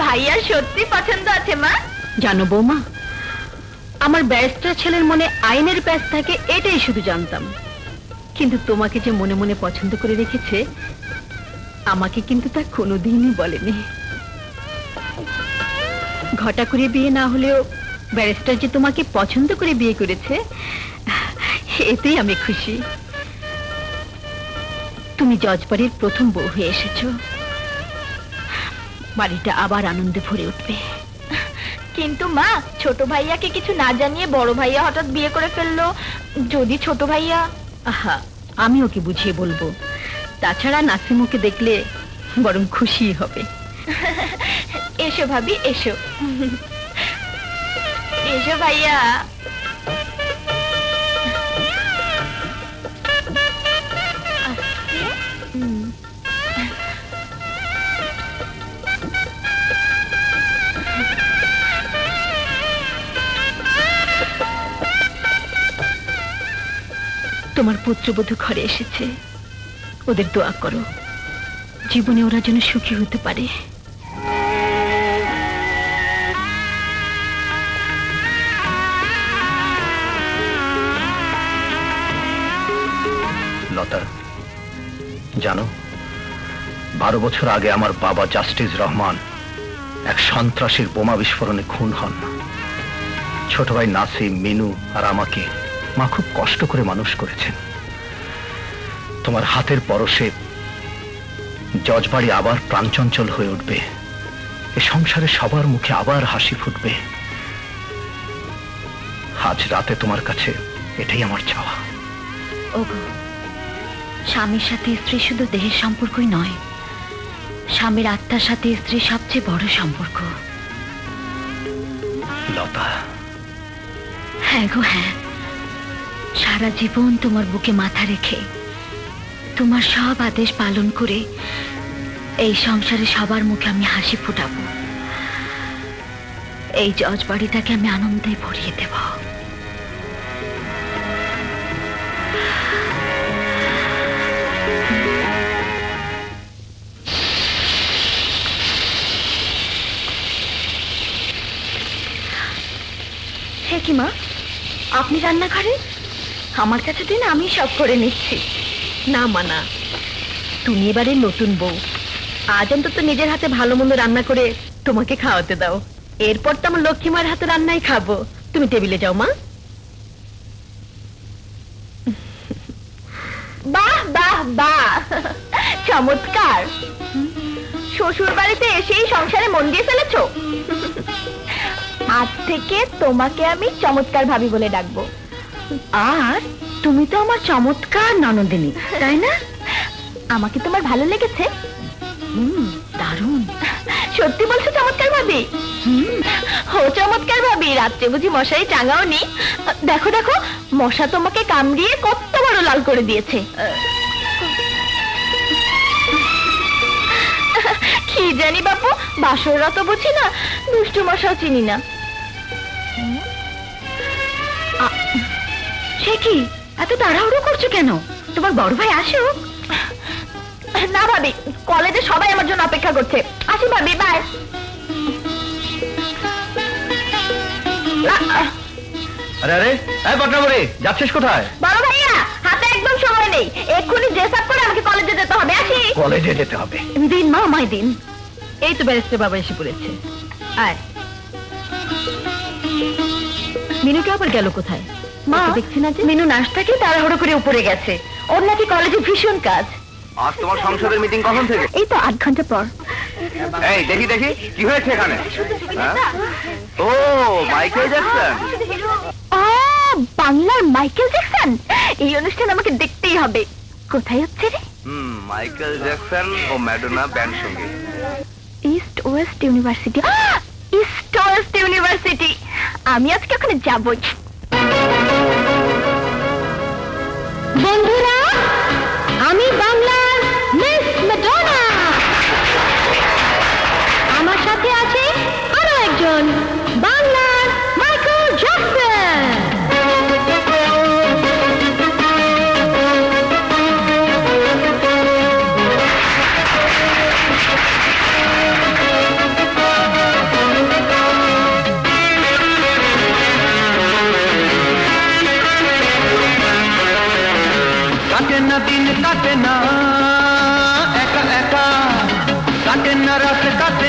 ভাইয়ার সত্যি পছন্দ আছে মা। জানো বৌমা, আমার ব্যারিস্টার ছেলের মনে আইনের প্যাচ থাকে এটাই শুধু জানতাম, কিন্তু তোমাকে যে মনে মনে পছন্দ করে রেখেছে আমাকে কিন্তু তা কোনোদিনই বলেনি। ঘটা করে বিয়ে না হলেও ব্যারিস্টার যে তোমাকে পছন্দ করে বিয়ে করেছে এতেই আমি খুশি। তুমি জজবাড়ির প্রথম বউ হয়ে এসেছো, বাড়িটা আবার আনন্দে ভরে উঠবে। কিন্তু মা, ছোট ভাইয়াকে কিছু না জানিয়ে বড় ভাইয়া হঠাৎ বিয়ে করে ফেললো, যদি ছোট ভাইয়া... আহা, আমি ওকে বুঝিয়ে বলবো। তাছাড়া নাসিমুকে দেখলে বরং খুশি হবে। এসো ভাবি, এসো এসো ভাইয়া। তোমার পুত্রবধূ ঘরে এসেছে, ওদের দোয়া করো, জীবনে ওরা যেন সুখী হতে পারে। লতা, জানো 12 বছর আগে আমার বাবা জাস্টিস রহমান এক সন্ত্রাসীর বোমা বিস্ফোরণে খুন হন। ছোট ভাই নাসিম, মিনু আর আমাকে মা খুব কষ্ট করে মানুষ করেছেন। তোমার হাতের পরশে জজবাড়ি আবার প্রাণচঞ্চল হয়ে উঠবে, এ সংসারে সবার মুখে আবার হাসি ফুটবে। আজ রাতে তোমার কাছে এটাই আমার চাওয়া। ওগো, স্বামীর সাথে স্ত্রী শুধু দেহের সম্পর্কই নয়, স্বামীর আত্মার সাথে স্ত্রীর সবচেয়ে বড় সম্পর্ক। লতা, হ্যাঁ গো হ্যাঁ, সারা জীবন তোমার বুকে মাথা রেখে তোমার সব আদেশ পালন করে এই সংসারে সবার মুখে আমি হাসি ফোটাবো। এই জজবাড়িটাকে আমি আনন্দে ভরিয়ে দেব। হে কি মা, আপনি রান্নাঘরে? আমার কাছে দিন, আমি সব করে নিচ্ছি। না মানা, তুমি এবারে নতুন বউ, আজ অন্তত নিজের হাতে ভালো মন্দ রান্না করে তোমাকে খাওয়াতে দাও। এরপর তো আমার লক্ষ্মীমার হাতে রান্নাই খাবো। তুমি টেবিলে যাও মা। বাহ বাহ বাহ, চমৎকার। শ্বশুর বাড়িতে এসেই সংসারে মন দিয়ে ফেলেছো। আজ থেকে তোমাকে আমি চমৎকার ভাবি বলে ডাকবো। আর তুমি তো আমার চমৎকার ননদিনী, তাই না? আমাকে তোমার ভালো লেগেছে? দারুণ। সত্যি বলছো চমৎকার ভাবি? ও চমৎকার ভাবি, রাত্রে বুঝি মশারি টাঙাও নি? দেখো দেখো, মশা তোমাকে কামড়িয়ে কত বড় লাল করে দিয়েছে। কি জানি বাপু, বাসররা তো বুঝি না, দুষ্টু মশাও চিনি না। সে কি, এত তাড়াহুড়ো করছো কেন? তোমার বড় ভাই আসুক। না ভাবি, কলেজে সবাই আমার জন্য অপেক্ষা করছে। আসি ভাবি, বাই। আরে আরে, এই পটনাবুড়ি, যাচ্ছিস কোথায়? বড় ভাইয়া, হাতে একদম সময় নেই, এক্ষুনি ড্রেস আপ করে আমাকে কলেজে যেতে হবে। আসি। কলেজে যেতে হবে? দিন মা, আমায় দিন। এই তো ব্যারিস্টার বাবা এসে পড়েছে। আয়। মিনুকে আবার গেল কোথায়? মা, দেখছি না যে। মিনু নাশতাকে তাড়াহুড়ো করে উপরে গেছে, ওর নাকি কলেজে ভীষণ কাজ। আজ তোমার সংসদের মিটিং কখন থেকে? এই তো 8 ঘন্টা পর। এই দেখি দেখি, কি হয়েছে এখানে? ও মাইকেল জ্যাকসন। ও, বাংলার মাইকেল জ্যাকসন। এই অনুষ্ঠান আমাকে দেখতেই হবে। কোথায় হচ্ছে রে? মাইকেল জ্যাকসন ও ম্যাডোনা ব্যান্ড সঙ্গে। East West university. East West university, আমি আজকে ওখানে যাবই। বন্ধুরা, আমি বাংলার মিস ম্যাডোনা। আমার সাথে আছে আরো একজন বাংলার মাইকেল জ্যাকসন।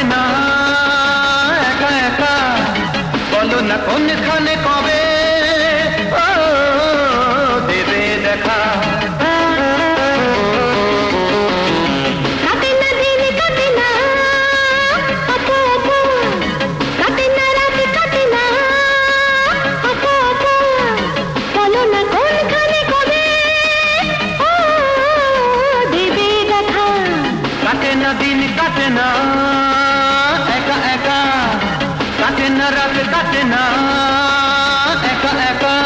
না একা একা বলো না কোনখানে কবে ও দেবে দেখা কাটে না দিন কাটে না আপা আপা কাটে না রাত কাটে না আপা আপা বলো না কোনখানে কবে ও দেবে দেখা কাটে না দিন কাটে না একা একা কাটে না রাত কাটে না একা একা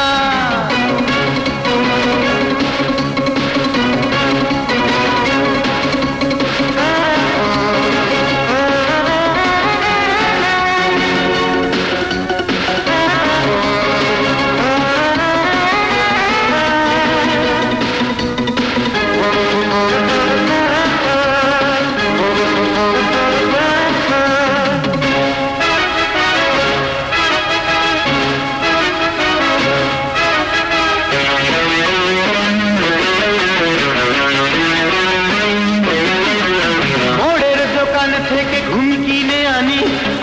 মোড়ের দোকান থেকে ঘুম কিনে আনি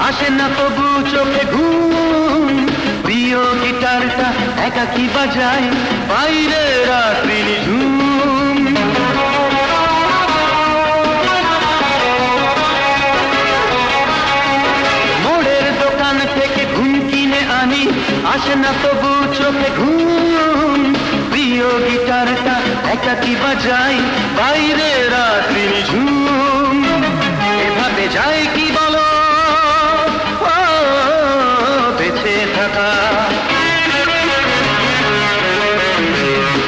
আসে না তবু চোখে ঘুম প্রিয় গিটারটা একাকি বাজায় বাইরে রাত্রি ঝুম মোড়ের দোকান থেকে ঘুম কিনে আনি আসে না তবু চোখে ঘুম প্রিয় গিটারটা একাকি বাজায় বাইরে রাত্রি ঝুম এভাবে যায় কি বলো ও বেঁচে থাকা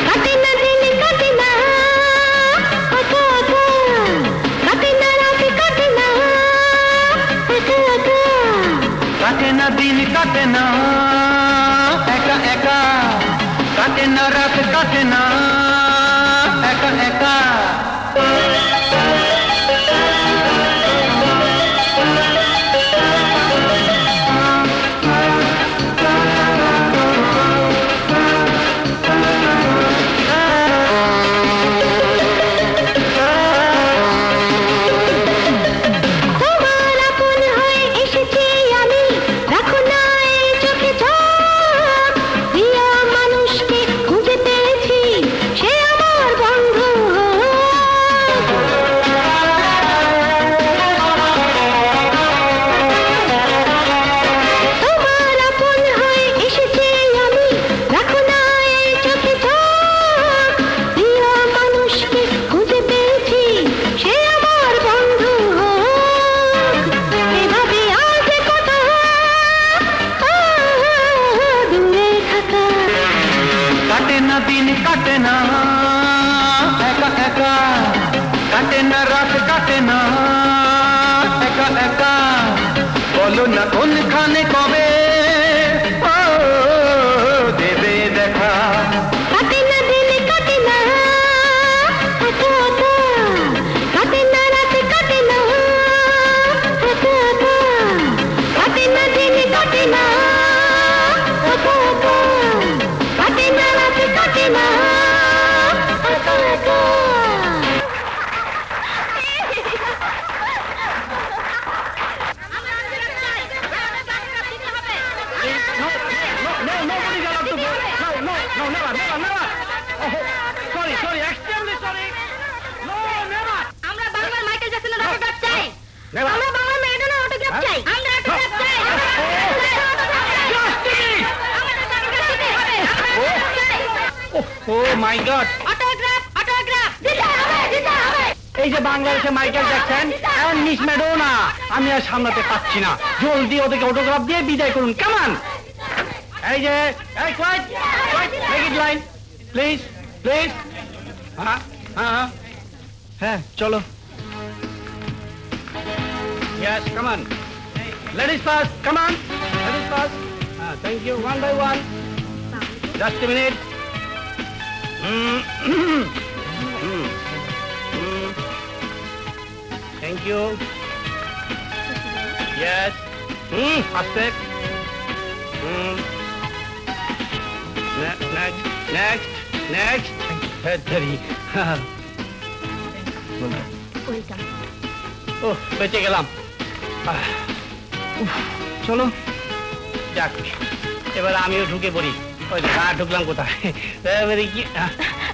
কাটে না দিন কাটে না আপা আপা কাটে না রাত কাটে না একা একা কাটে না দিন কাটে না একা একা কাটে না রাত কাটে না একা একা তোমার আপন হয়ে এসেছি আমি রাখো না এই চোখে চোখ প্রিয় মানুষকে খুঁজে পেয়েছি সে আমার বন্ধু তোমার আপন হয়ে এসেছি আমি রাখো না এই চোখে চোখ প্রিয় মানুষকে খুঁজে পেয়েছি সে আমার বন্ধু এভাবে আছে কত দূরে থাকা কাটে না দিন কাটে না একা একা কাটে না রাত কাটে না একা একা বলো না কোনখানে কবে ও দেবে দেখা কাটে না দিন কাটে না একা একা কাটে না রাত কাটে না একা একা কাটে না দিন কাটে না একা একা কাটে না রাত কাটে না একা একা আমরা বাংলার মাইকেল জ্যাকসনের অটোগ্রাফ চাই আমরা বাংলার ম্যারাডোনার অটোগ্রাফ চাই আমরা অটোগ্রাফ চাই ও মাই গড অটোগ্রাফ অটোগ্রাফ দিতে হবে এই যে বাংলাদেশে মাইকেল জ্যাকসন আর মিস ম্যাডোনা আমি আর সামলাতে পারছি না জলদি ওদেরকে অটোগ্রাফ দিয়ে বিদায় করুন কামান এই যে এই quite quite make it line please please হ্যাঁ হ্যাঁ হ্যাঁ চলো Yes, come on. Ladies first, come on. Ladies first. Thank you. One by one. Just a minute. Thank you. Yes. First step. Next. Three. Welcome Oh, বেঁচে গেলাম চলো যাক, এবার আমিও ঢুকে পড়ি। ওই যে, ঢুকলাম কোথায়? এবারে কি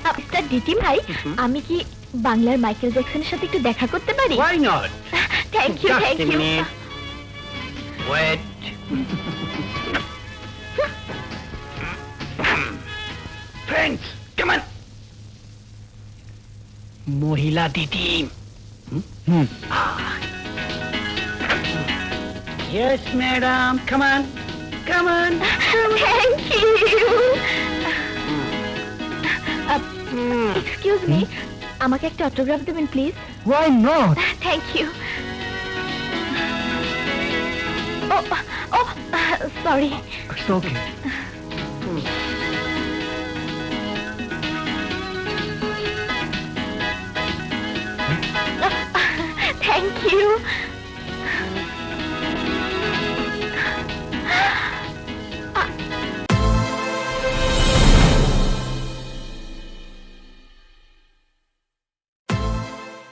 আপনার ডিটি ভাই, আমি কি বাংলার মাইকেল জ্যাকসনের সাথে একটু দেখা করতে পারি? Why not? Thank you, Just thank a you. minute. Wait. Friends, come on. মহিলা দিদি। Yes, madam. Come on. Come on. Thank you. Excuse me, আমাকে একটা অটোগ্রাফ দেবেন please? Why not? Thank you. ও ও sorry. It's okay. Thank you.